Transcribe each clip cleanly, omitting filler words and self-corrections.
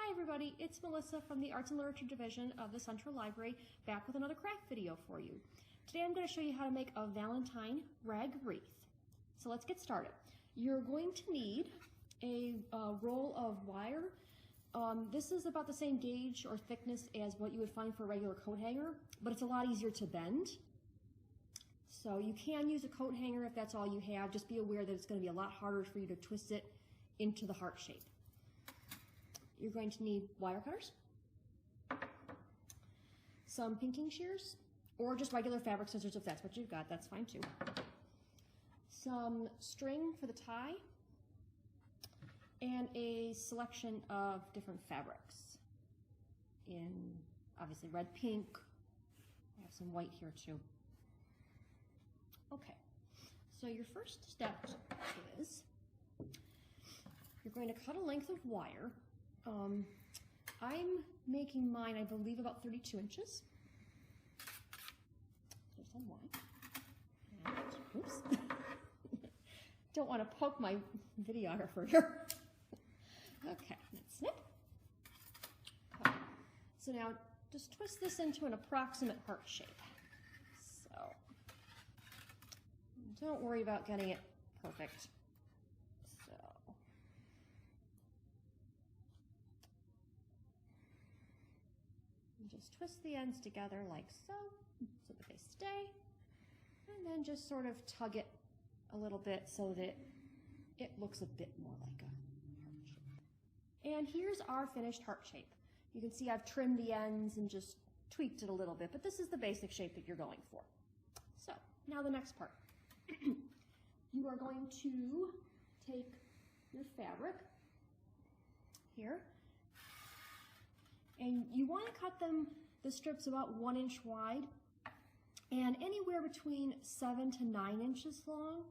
Hi everybody, it's Melissa from the Arts and Literature Division of the Central Library, back with another craft video for you. Today I'm going to show you how to make a Valentine rag wreath. So let's get started. You're going to need a roll of wire. This is about the same gauge or thickness as what you would find for a regular coat hanger, but it's a lot easier to bend. So you can use a coat hanger if that's all you have. Just be aware that it's going to be a lot harder for you to twist it into the heart shape. You're going to need wire cutters, some pinking shears, or just regular fabric scissors if that's what you've got, that's fine too. Some string for the tie, and a selection of different fabrics in obviously red, pink. I have some white here too. Okay, so your first step is you're going to cut a length of wire. I'm making mine, I believe, about 32 inches. There's some wide. And, oops. Don't want to poke my videographer here. Okay, let's snip. Okay. So now just twist this into an approximate heart shape. So don't worry about getting it perfect. Just twist the ends together like so, so that they stay, and then just sort of tug it a little bit so that it looks a bit more like a heart shape. And here's our finished heart shape. You can see I've trimmed the ends and just tweaked it a little bit, but this is the basic shape that you're going for. So now the next part. You are going to take your fabric here, and you want to cut the strips about 1 inch wide and anywhere between 7 to 9 inches long.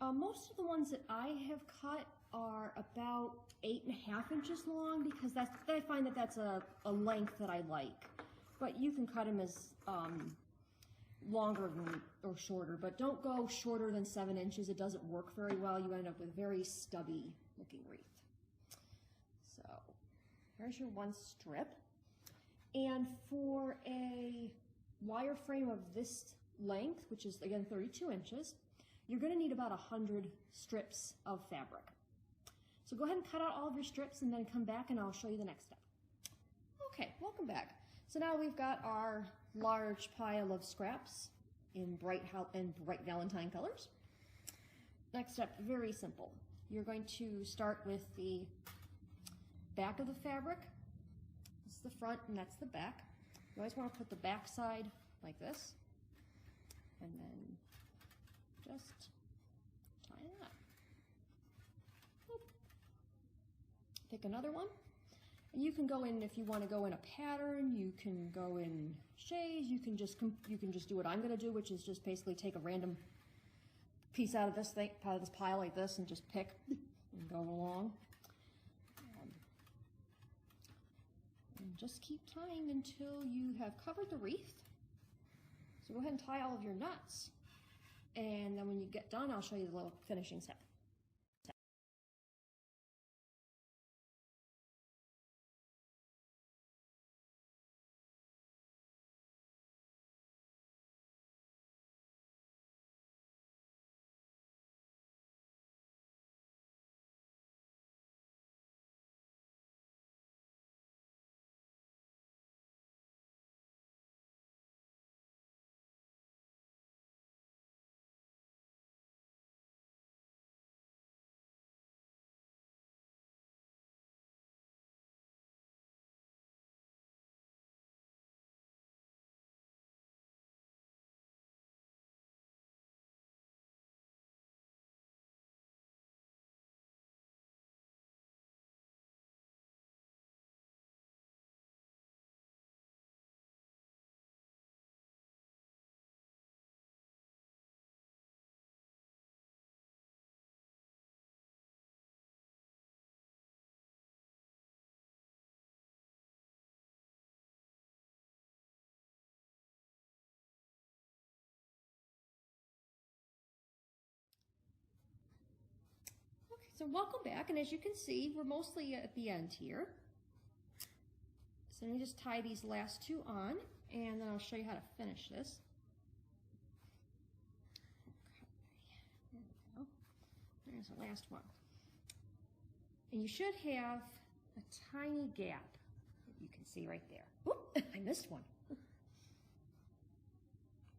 Most of the ones that I have cut are about 8.5 inches long because I find that that's a length that I like. But you can cut them as longer or shorter, but don't go shorter than 7 inches. It doesn't work very well. You end up with very stubby looking wreath. So here's your one strip. And for a wire frame of this length, which is again 32 inches, you're going to need about 100 strips of fabric. So go ahead and cut out all of your strips and then come back and I'll show you the next step. Okay, welcome back. So now we've got our large pile of scraps in bright Valentine colors. Next step, very simple. You're going to start with the back of the fabric. This is the front and that's the back. You always want to put the back side like this and then just tie it up. Pick another one. And you can go in, if you want to go in a pattern, you can go in shades, you can just do what I'm going to do, which is just basically take a random piece out of this thing, out of this pile like this, and just pick and go along. And just keep tying until you have covered the wreath. So go ahead and tie all of your knots. And then when you get done, I'll show you the little finishing step. So welcome back, and as you can see, we're mostly at the end here. So let me just tie these last two on, and then I'll show you how to finish this. There we go. There's the last one. And you should have a tiny gap that you can see right there. Oop, I missed one.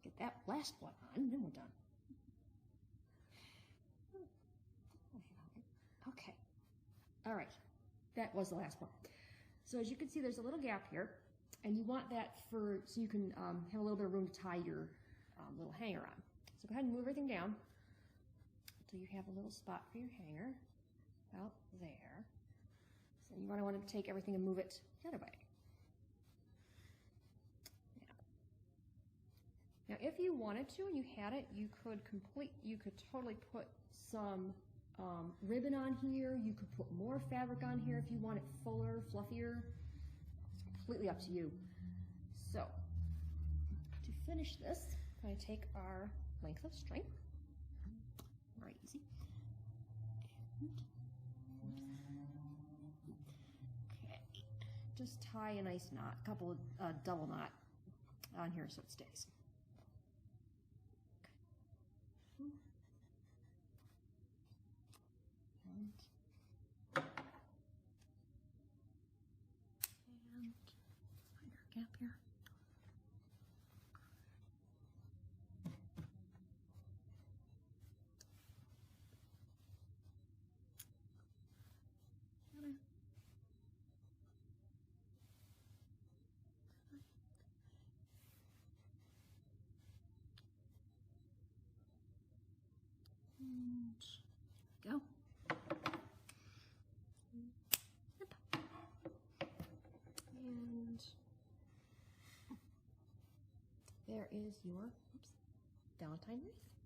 Get that last one on, then we're done. Okay. All right. That was the last one. So as you can see, there's a little gap here, and you want that so you can have a little bit of room to tie your little hanger on. So go ahead and move everything down until you have a little spot for your hanger, about there. So you want to take everything and move it the other way. Now, if you wanted to and you had it, you could totally put some ribbon on here. You could put more fabric on here if you want it fuller, fluffier. It's completely up to you. So, to finish this, I'm going to take our length of string. Very easy. Okay, just tie a nice knot, a couple of double knot on here so it stays. Gap here. And go. Yep. And there is your Valentine wreath.